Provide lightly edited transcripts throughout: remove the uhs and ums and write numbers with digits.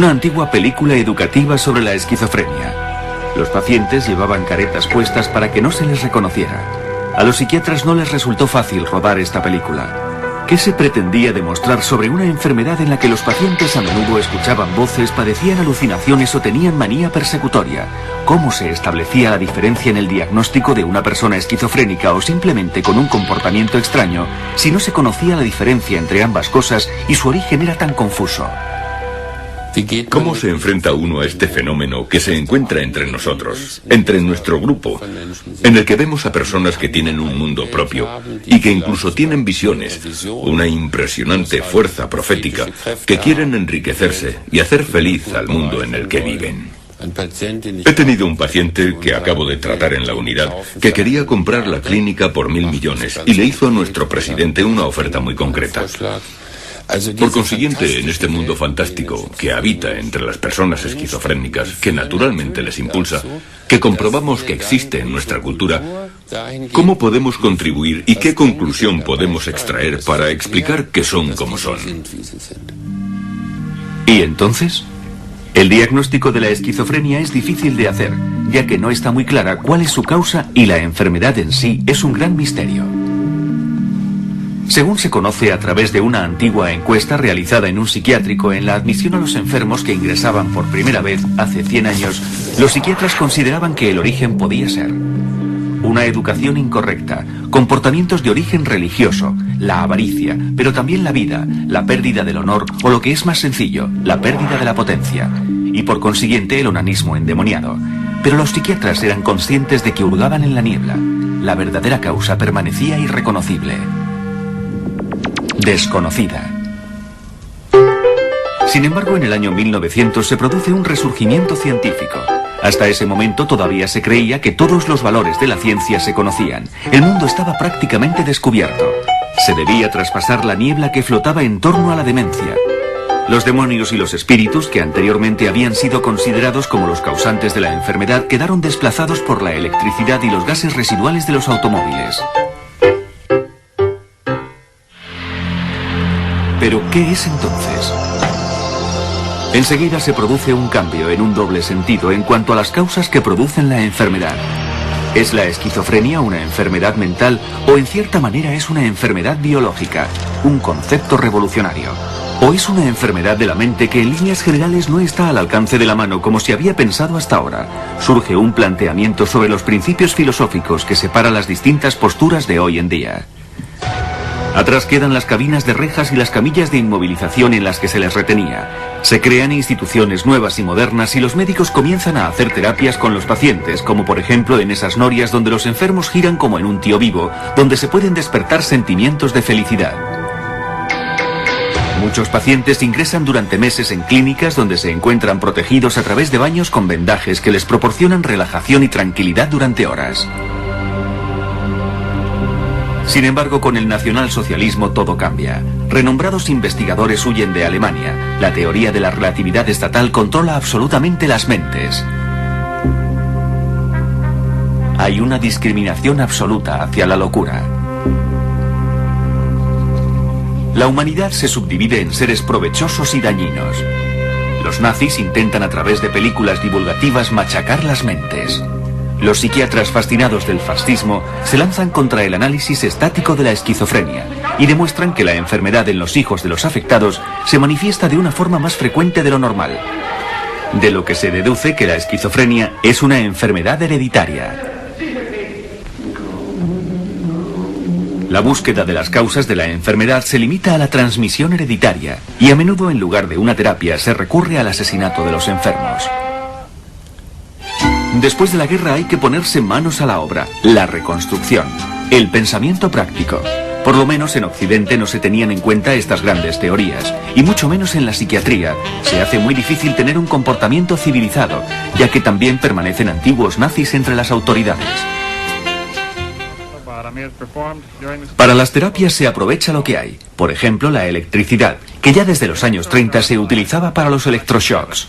Una antigua película educativa sobre la esquizofrenia. Los pacientes llevaban caretas puestas para que no se les reconociera. A los psiquiatras no les resultó fácil rodar esta película. ¿Qué se pretendía demostrar sobre una enfermedad en la que los pacientes a menudo escuchaban voces, padecían alucinaciones o tenían manía persecutoria? ¿Cómo se establecía la diferencia en el diagnóstico de una persona esquizofrénica o simplemente con un comportamiento extraño si no se conocía la diferencia entre ambas cosas y su origen era tan confuso? ¿Cómo se enfrenta uno a este fenómeno que se encuentra entre nosotros, entre nuestro grupo, en el que vemos a personas que tienen un mundo propio y que incluso tienen visiones, una impresionante fuerza profética, que quieren enriquecerse y hacer feliz al mundo en el que viven? He tenido un paciente que acabo de tratar en la unidad que quería comprar la clínica por 1.000 millones y le hizo a nuestro presidente una oferta muy concreta. Por consiguiente, en este mundo fantástico que habita entre las personas esquizofrénicas, que naturalmente les impulsa, que comprobamos que existe en nuestra cultura, ¿cómo podemos contribuir y qué conclusión podemos extraer para explicar que son como son? ¿Y entonces? El diagnóstico de la esquizofrenia es difícil de hacer, ya que no está muy clara cuál es su causa y la enfermedad en sí es un gran misterio. Según se conoce a través de una antigua encuesta realizada en un psiquiátrico en la admisión a los enfermos que ingresaban por primera vez hace 100 años, los psiquiatras consideraban que el origen podía ser una educación incorrecta, comportamientos de origen religioso, la avaricia, pero también la vida, la pérdida del honor o lo que es más sencillo, la pérdida de la potencia, y por consiguiente el onanismo endemoniado. Pero los psiquiatras eran conscientes de que hurgaban en la niebla. La verdadera causa permanecía irreconocible. Desconocida. Sin embargo, en el año 1900 se produce un resurgimiento científico. Hasta ese momento todavía se creía que todos los valores de la ciencia se conocían. El mundo estaba prácticamente descubierto. Se debía traspasar la niebla que flotaba en torno a la demencia. Los demonios y los espíritus, que anteriormente habían sido considerados como los causantes de la enfermedad, quedaron desplazados por la electricidad y los gases residuales de los automóviles. ¿Pero qué es entonces? Enseguida se produce un cambio en un doble sentido en cuanto a las causas que producen la enfermedad. ¿Es la esquizofrenia una enfermedad mental o en cierta manera es una enfermedad biológica, un concepto revolucionario? ¿O es una enfermedad de la mente que en líneas generales no está al alcance de la mano como se había pensado hasta ahora? Surge un planteamiento sobre los principios filosóficos que separa las distintas posturas de hoy en día. Atrás quedan las cabinas de rejas y las camillas de inmovilización en las que se les retenía. Se crean instituciones nuevas y modernas y los médicos comienzan a hacer terapias con los pacientes, como por ejemplo en esas norias donde los enfermos giran como en un tío vivo, donde se pueden despertar sentimientos de felicidad. Muchos pacientes ingresan durante meses en clínicas donde se encuentran protegidos a través de baños con vendajes que les proporcionan relajación y tranquilidad durante horas. Sin embargo, con el nacionalsocialismo todo cambia. Renombrados investigadores huyen de Alemania. La teoría de la relatividad estatal controla absolutamente las mentes. Hay una discriminación absoluta hacia la locura. La humanidad se subdivide en seres provechosos y dañinos. Los nazis intentan a través de películas divulgativas machacar las mentes. Los psiquiatras fascinados del fascismo se lanzan contra el análisis estático de la esquizofrenia y demuestran que la enfermedad en los hijos de los afectados se manifiesta de una forma más frecuente de lo normal, de lo que se deduce que la esquizofrenia es una enfermedad hereditaria. La búsqueda de las causas de la enfermedad se limita a la transmisión hereditaria y a menudo en lugar de una terapia se recurre al asesinato de los enfermos. Después de la guerra hay que ponerse manos a la obra, la reconstrucción, el pensamiento práctico. Por lo menos en Occidente no se tenían en cuenta estas grandes teorías, y mucho menos en la psiquiatría. Se hace muy difícil tener un comportamiento civilizado, ya que también permanecen antiguos nazis entre las autoridades. Para las terapias se aprovecha lo que hay, por ejemplo la electricidad, que ya desde los años 30 se utilizaba para los electroshocks.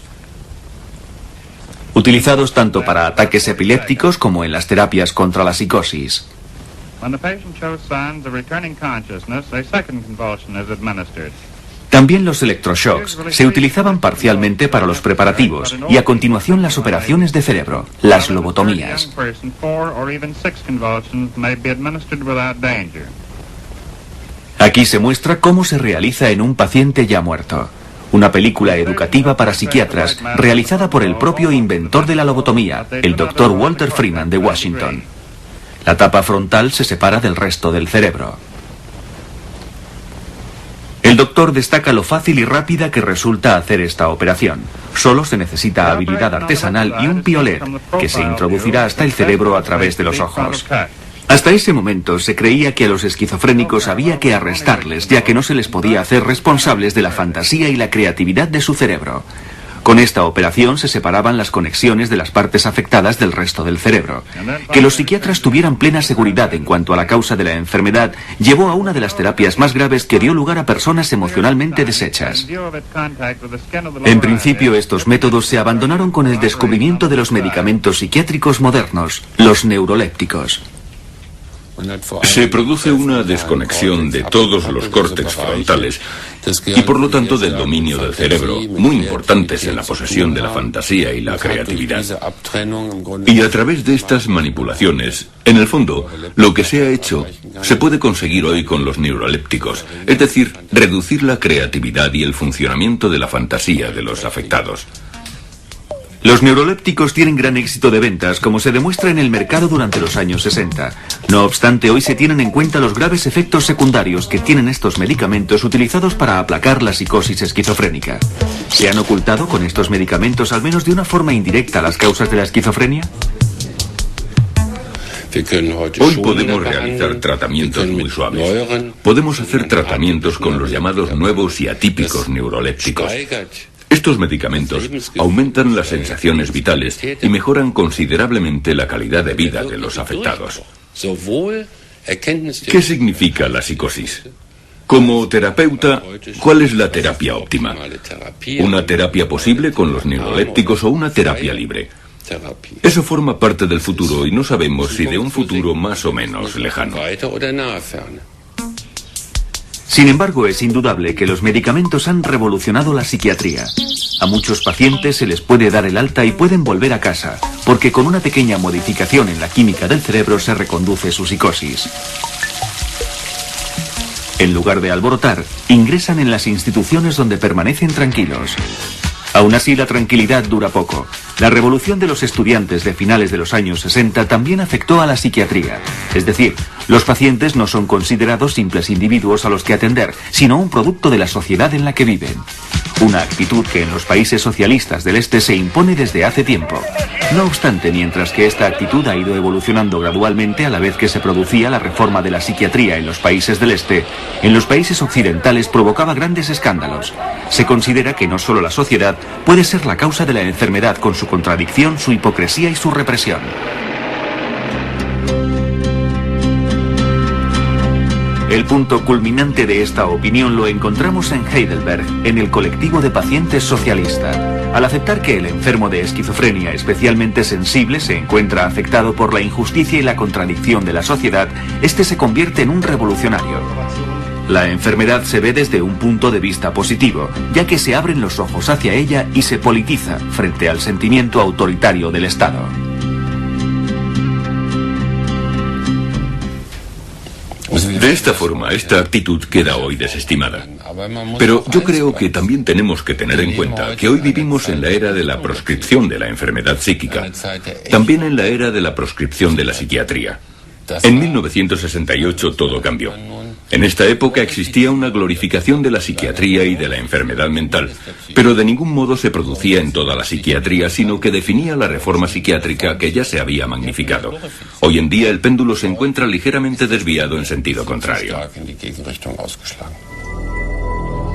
Utilizados tanto para ataques epilépticos como en las terapias contra la psicosis. También los electroshocks se utilizaban parcialmente para los preparativos y a continuación las operaciones de cerebro, las lobotomías. Aquí se muestra cómo se realiza en un paciente ya muerto. Una película educativa para psiquiatras realizada por el propio inventor de la lobotomía, el Dr. Walter Freeman de Washington. La tapa frontal se separa del resto del cerebro. El doctor destaca lo fácil y rápida que resulta hacer esta operación. Solo se necesita habilidad artesanal y un piolet, que se introducirá hasta el cerebro a través de los ojos. Hasta ese momento se creía que a los esquizofrénicos había que arrestarles, ya que no se les podía hacer responsables de la fantasía y la creatividad de su cerebro. Con esta operación se separaban las conexiones de las partes afectadas del resto del cerebro. Que los psiquiatras tuvieran plena seguridad en cuanto a la causa de la enfermedad llevó a una de las terapias más graves que dio lugar a personas emocionalmente deshechas. En principio, estos métodos se abandonaron con el descubrimiento de los medicamentos psiquiátricos modernos, los neurolépticos. Se produce una desconexión de todos los córtex frontales y por lo tanto del dominio del cerebro, muy importantes en la posesión de la fantasía y la creatividad. Y a través de estas manipulaciones, en el fondo, lo que se ha hecho se puede conseguir hoy con los neurolépticos, es decir, reducir la creatividad y el funcionamiento de la fantasía de los afectados. Los neurolépticos tienen gran éxito de ventas, como se demuestra en el mercado durante los años 60. No obstante, hoy se tienen en cuenta los graves efectos secundarios que tienen estos medicamentos utilizados para aplacar la psicosis esquizofrénica. ¿Se han ocultado con estos medicamentos, al menos de una forma indirecta, las causas de la esquizofrenia? Hoy podemos realizar tratamientos muy suaves. Podemos hacer tratamientos con los llamados nuevos y atípicos neurolépticos. Estos medicamentos aumentan las sensaciones vitales y mejoran considerablemente la calidad de vida de los afectados. ¿Qué significa la psicosis? Como terapeuta, ¿cuál es la terapia óptima? ¿Una terapia posible con los neurolépticos o una terapia libre? Eso forma parte del futuro y no sabemos si de un futuro más o menos lejano. Sin embargo, es indudable que los medicamentos han revolucionado la psiquiatría. A muchos pacientes se les puede dar el alta y pueden volver a casa, porque con una pequeña modificación en la química del cerebro se reconduce su psicosis. En lugar de alborotar, ingresan en las instituciones donde permanecen tranquilos. Aún así, la tranquilidad dura poco. La revolución de los estudiantes de finales de los años 60 también afectó a la psiquiatría. Es decir, los pacientes no son considerados simples individuos a los que atender, sino un producto de la sociedad en la que viven. Una actitud que en los países socialistas del este se impone desde hace tiempo. No obstante, mientras que esta actitud ha ido evolucionando gradualmente a la vez que se producía la reforma de la psiquiatría en los países del este, en los países occidentales provocaba grandes escándalos. Se considera que no solo la sociedad puede ser la causa de la enfermedad con su contradicción, su hipocresía y su represión. El punto culminante de esta opinión lo encontramos en Heidelberg, en el colectivo de pacientes socialista. Al aceptar que el enfermo de esquizofrenia especialmente sensible se encuentra afectado por la injusticia y la contradicción de la sociedad, este se convierte en un revolucionario. La enfermedad se ve desde un punto de vista positivo, ya que se abren los ojos hacia ella y se politiza frente al sentimiento autoritario del Estado. De esta forma, esta actitud queda hoy desestimada. Pero yo creo que también tenemos que tener en cuenta que hoy vivimos en la era de la proscripción de la enfermedad psíquica, también en la era de la proscripción de la psiquiatría. En 1968 todo cambió. En esta época existía una glorificación de la psiquiatría y de la enfermedad mental, pero de ningún modo se producía en toda la psiquiatría, sino que definía la reforma psiquiátrica que ya se había magnificado. Hoy en día el péndulo se encuentra ligeramente desviado en sentido contrario.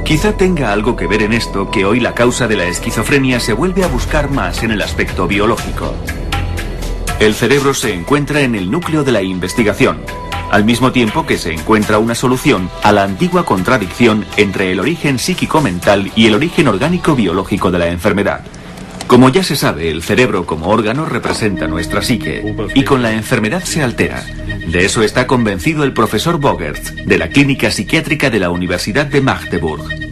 Quizá tenga algo que ver en esto que hoy la causa de la esquizofrenia se vuelve a buscar más en el aspecto biológico. El cerebro se encuentra en el núcleo de la investigación, al mismo tiempo que se encuentra una solución a la antigua contradicción entre el origen psíquico-mental y el origen orgánico-biológico de la enfermedad. Como ya se sabe, el cerebro como órgano representa nuestra psique, y con la enfermedad se altera. De eso está convencido el profesor Bogert, de la Clínica Psiquiátrica de la Universidad de Magdeburg.